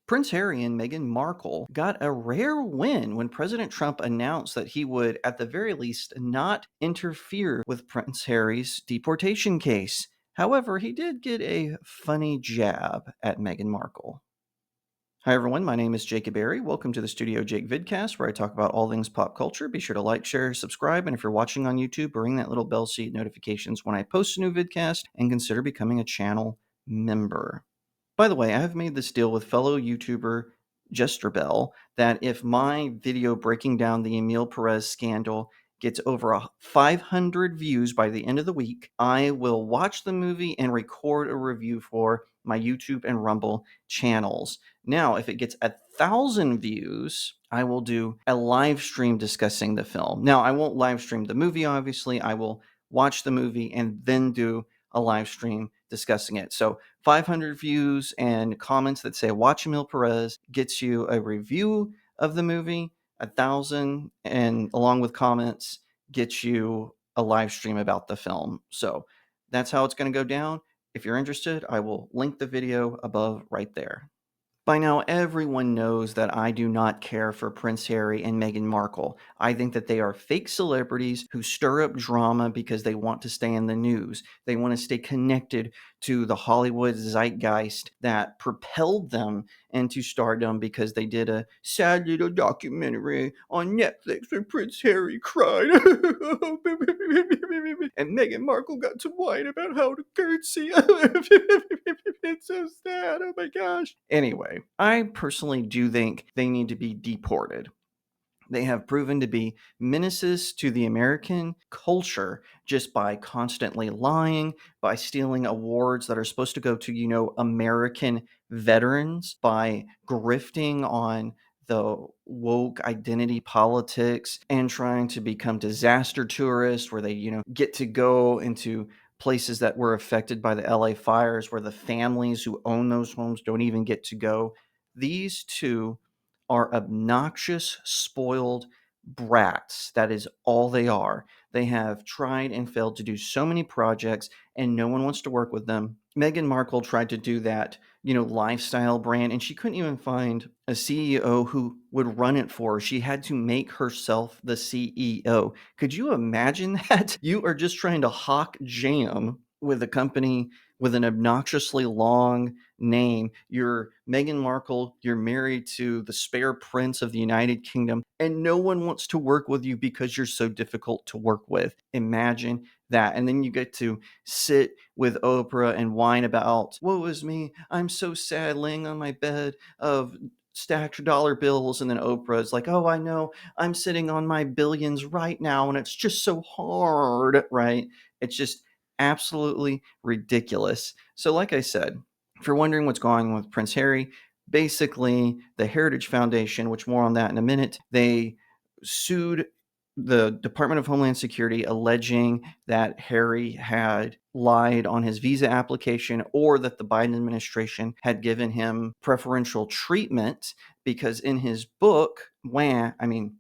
Prince Harry and Meghan Markle got a rare win when President Trump announced that he would, at the very least, not interfere with Prince Harry's deportation case. However, he did get a funny jab at Meghan Markle. Hi everyone, my name is Jacob Berry. Welcome to the StudioJake vidcast where I talk about all things pop culture. Be sure to like, share, subscribe, and if you're watching on YouTube, ring that little bell so you get notifications when I post a new vidcast, and consider becoming a channel member. By the way, I have made this deal with fellow YouTuber Jester Bell that if my video breaking down the Emil Perez scandal gets over 500 views by the end of the week, I will watch the movie and record a review for my YouTube and Rumble channels. Now, if it gets 1,000 views, I will do a live stream discussing the film. Now, I won't live stream the movie, obviously. I will watch the movie and then do a live stream discussing it. So 500 views and comments that say watch Emil Perez gets you a review of the movie. 1,000 and along with comments gets you a live stream about the film. So that's how it's going to go down. If you're interested, I will link the video above right there. By now, everyone knows that I do not care for Prince Harry and Meghan Markle. I think that they are fake celebrities who stir up drama because they want to stay in the news. They want to stay connected to the Hollywood zeitgeist that propelled them into stardom because they did a sad little documentary on Netflix where Prince Harry cried and Meghan Markle got to whine about how to curtsy. It's so sad. Oh my gosh. Anyway, I personally do think they need to be deported. They have proven to be menaces to the American culture just by constantly lying, by stealing awards that are supposed to go to, American veterans, by grifting on the woke identity politics and trying to become disaster tourists where they, get to go into places that were affected by the LA fires where the families who own those homes don't even get to go. These two are obnoxious, spoiled brats. That is all they are. They have tried and failed to do so many projects, and no one wants to work with them. Meghan Markle tried to do that, lifestyle brand, and she couldn't even find a CEO who would run it for her. She had to make herself the CEO. Could you imagine that? You are just trying to hawk jam with a company with an obnoxiously long name. You're Meghan Markle, you're married to the spare prince of the United Kingdom, and no one wants to work with you because you're so difficult to work with. Imagine that. And then you get to sit with Oprah and whine about, woe is me, I'm so sad laying on my bed of stacked dollar bills. And then Oprah is like, oh, I know, I'm sitting on my billions right now, and it's just so hard, right? It's just absolutely ridiculous. So, like I said, if you're wondering what's going on with Prince Harry, basically the Heritage Foundation, which more on that in a minute, they sued the Department of Homeland Security alleging that Harry had lied on his visa application or that the Biden administration had given him preferential treatment because in his book,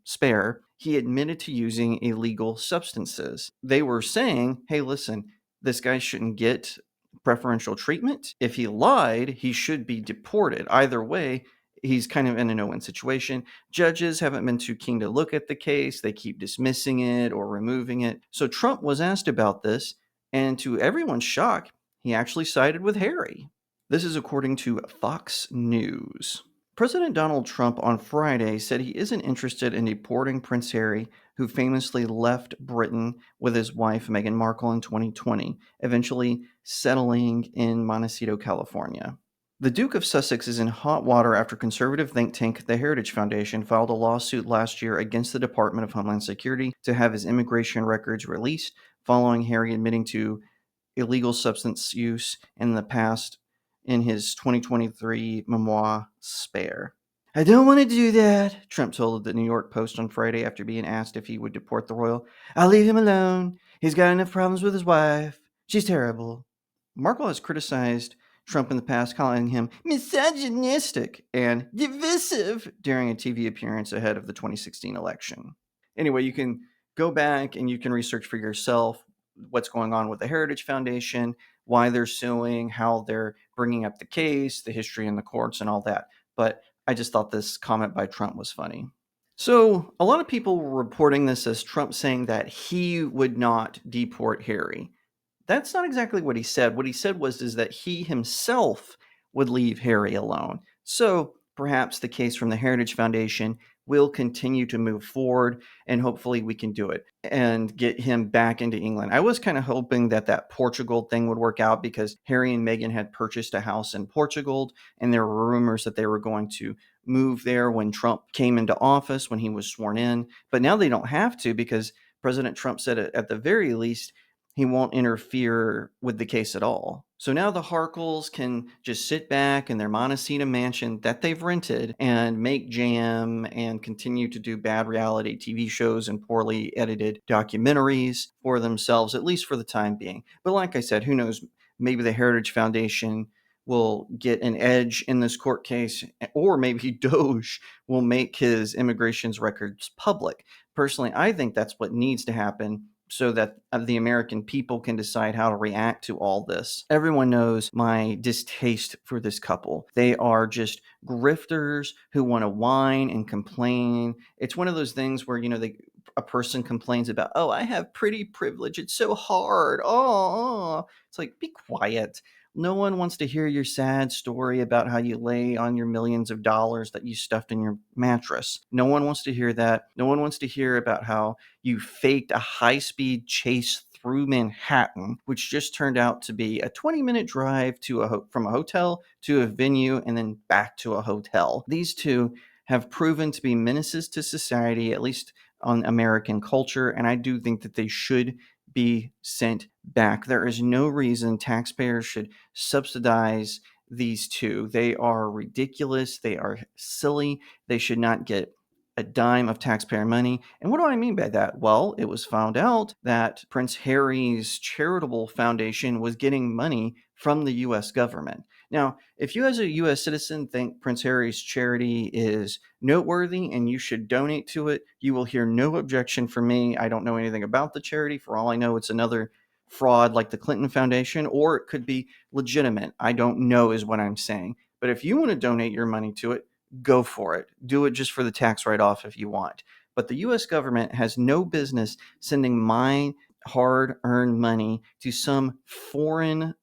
Spare, he admitted to using illegal substances. They were saying, hey, listen, this guy shouldn't get preferential treatment. If he lied, he should be deported. Either way, he's kind of in a no-win situation. Judges haven't been too keen to look at the case. They keep dismissing it or removing it. So Trump was asked about this, and to everyone's shock, he actually sided with Harry. This is according to Fox News. President Donald Trump on Friday said he isn't interested in deporting Prince Harry, who famously left Britain with his wife Meghan Markle in 2020, eventually settling in Montecito, California. The Duke of Sussex is in hot water after conservative think tank the Heritage Foundation filed a lawsuit last year against the Department of Homeland Security to have his immigration records released following Harry admitting to illegal substance use in the past in his 2023 memoir, Spare. I don't want to do that, Trump told the New York Post on Friday after being asked if he would deport the royal. I'll leave him alone. He's got enough problems with his wife. She's terrible. Markle has criticized Trump in the past, calling him misogynistic and divisive during a TV appearance ahead of the 2016 election. Anyway, you can go back and you can research for yourself what's going on with the Heritage Foundation, why they're suing, how they're bringing up the case, the history in the courts, and all that. but I just thought this comment by Trump was funny. So, a lot of people were reporting this as Trump saying that he would not deport Harry. That's not exactly what he said. What he said was is that he himself would leave Harry alone. So perhaps the case from the Heritage Foundation will continue to move forward, and hopefully we can do it and get him back into England. I was kind of hoping that that Portugal thing would work out because Harry and Meghan had purchased a house in Portugal, and there were rumors that they were going to move there when Trump came into office, when he was sworn in. But now they don't have to because President Trump said at the very least he won't interfere with the case at all. So now the Harkles can just sit back in their Montecito mansion that they've rented and make jam and continue to do bad reality TV shows and poorly edited documentaries for themselves, at least for the time being. But like I said, who knows? Maybe the Heritage Foundation will get an edge in this court case, or maybe Doge will make his immigration's records public. Personally, I think that's what needs to happen so that the American people can decide how to react to all this. Everyone knows my distaste for this couple. They are just grifters who want to whine and complain. It's one of those things where, a person complains about, oh, I have pretty privilege. It's so hard. Oh. It's like, be quiet. No one wants to hear your sad story about how you lay on your millions of dollars that you stuffed in your mattress. No one wants to hear that. No one wants to hear about how you faked a high-speed chase through Manhattan, which just turned out to be a 20-minute drive from a hotel to a venue and then back to a hotel. These two have proven to be menaces to society, at least on American culture, and I do think that they should be sent back. There is no reason taxpayers should subsidize these two. They are ridiculous. They are silly. They should not get a dime of taxpayer money. And what do I mean by that? Well, it was found out that Prince Harry's charitable foundation was getting money from the US government. Now, if you as a US citizen think Prince Harry's charity is noteworthy and you should donate to it, you will hear no objection from me. I don't know anything about the charity. For all I know, it's another fraud like the Clinton Foundation, or it could be legitimate. I don't know is what I'm saying. But if you want to donate your money to it, go for it. Do it just for the tax write-off if you want. But the US government has no business sending my hard-earned money to some foreign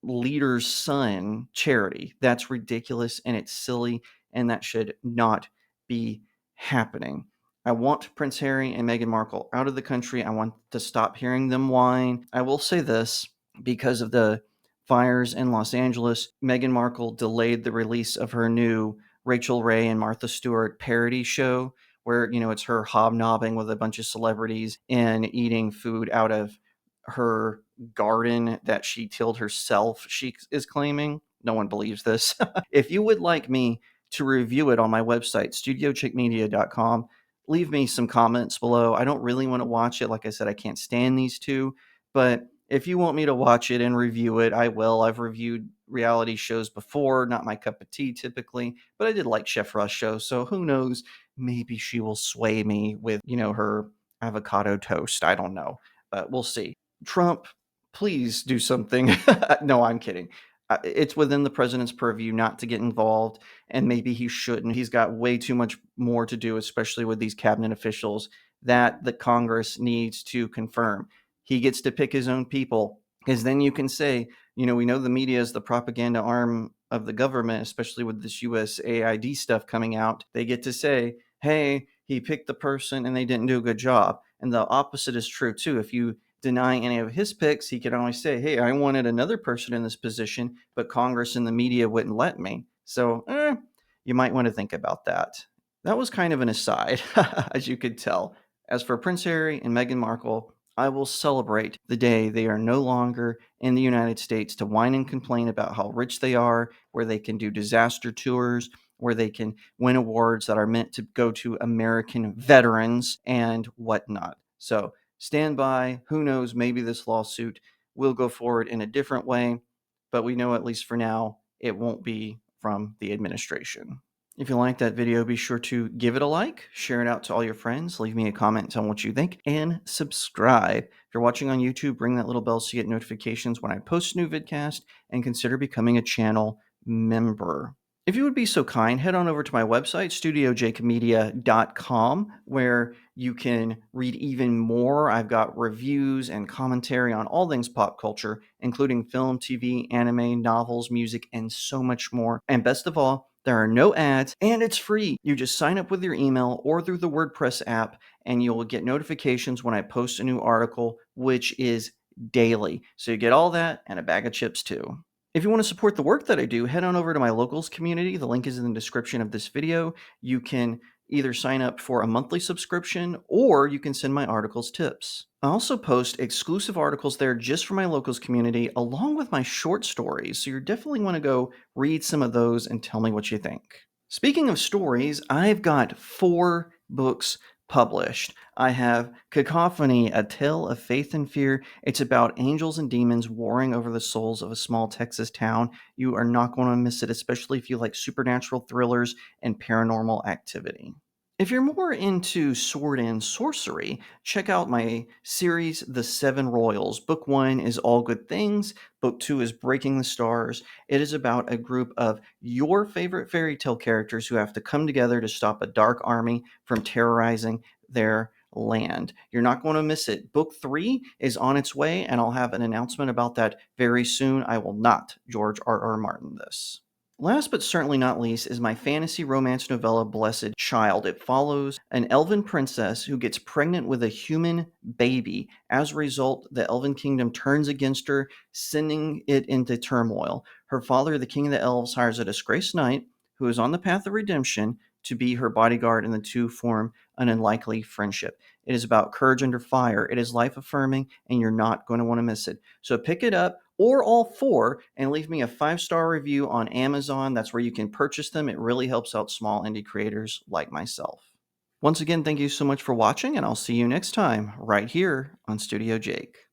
leader's son charity. That's ridiculous and it's silly, and that should not be happening. I want Prince Harry and Meghan Markle out of the country. I want to stop hearing them whine. I will say this, because of the fires in Los Angeles, Meghan Markle delayed the release of her new Rachel Ray and Martha Stewart parody show where, it's her hobnobbing with a bunch of celebrities and eating food out of her garden that she tilled herself, she is claiming. No one believes this. If you would like me to review it on my website, StudioJakeMedia.com, leave me some comments below. I don't really want to watch it. Like I said, I can't stand these two. But if you want me to watch it and review it, I will. I've reviewed reality shows before, not my cup of tea typically, but I did like Chef Rush show. So who knows? Maybe she will sway me with, her avocado toast. I don't know, but we'll see. Trump, please do something. No, I'm kidding. It's within the president's purview not to get involved, and maybe he shouldn't. He's got way too much more to do, especially with these cabinet officials that the Congress needs to confirm. He gets to pick his own people, because then you can say, we know the media is the propaganda arm of the government, especially with this USAID stuff coming out. They get to say, hey, he picked the person and they didn't do a good job. And the opposite is true too. If you deny any of his picks, he can always say, hey, I wanted another person in this position, but Congress and the media wouldn't let me. So you might want to think about that. That was kind of an aside, as you could tell. As for Prince Harry and Meghan Markle, I will celebrate the day they are no longer in the United States to whine and complain about how rich they are, where they can do disaster tours, where they can win awards that are meant to go to American veterans and whatnot. So stand by. Who knows? Maybe this lawsuit will go forward in a different way, but we know, at least for now, it won't be from the administration. If you like that video, be sure to give it a like, share it out to all your friends, leave me a comment on what you think, and subscribe. If you're watching on YouTube, ring that little bell so you get notifications when I post a new vidcast, and consider becoming a channel member. If you would be so kind, head on over to my website, studiojakemedia.com, where you can read even more. I've got reviews and commentary on all things pop culture, including film, TV, anime, novels, music, and so much more. And best of all, there are no ads, and it's free. You just sign up with your email or through the WordPress app, and you'll get notifications when I post a new article, which is daily. So you get all that and a bag of chips too. If you want to support the work that I do, head on over to my locals community. The link is in the description of this video. You can either sign up for a monthly subscription or you can send my articles tips. I also post exclusive articles there just for my locals community along with my short stories. So you definitely want to go read some of those and tell me what you think. Speaking of stories, I've got 4 books published. I have Cacophony, A Tale of Faith and Fear. It's about angels and demons warring over the souls of a small Texas town. You are not going to miss it, especially if you like supernatural thrillers and paranormal activity. If you're more into sword and sorcery, check out my series, The Seven Royals. Book 1 is All Good Things. Book 2 is Breaking the Stars. It is about a group of your favorite fairy tale characters who have to come together to stop a dark army from terrorizing their land. You're not going to miss it. Book 3 is on its way, and I'll have an announcement about that very soon. I will not George R.R. Martin this. Last but certainly not least is my fantasy romance novella, Blessed Child. It follows an elven princess who gets pregnant with a human baby. As a result, the elven kingdom turns against her, sending it into turmoil. Her father, the king of the elves, hires a disgraced knight who is on the path of redemption to be her bodyguard, and the two form an unlikely friendship. It is about courage under fire. It is life affirming, and you're not going to want to miss it. So pick it up, or all 4, and leave me a 5-star review on Amazon. That's where you can purchase them. It really helps out small indie creators like myself. Once again, thank you so much for watching, and I'll see you next time right here on Studio Jake.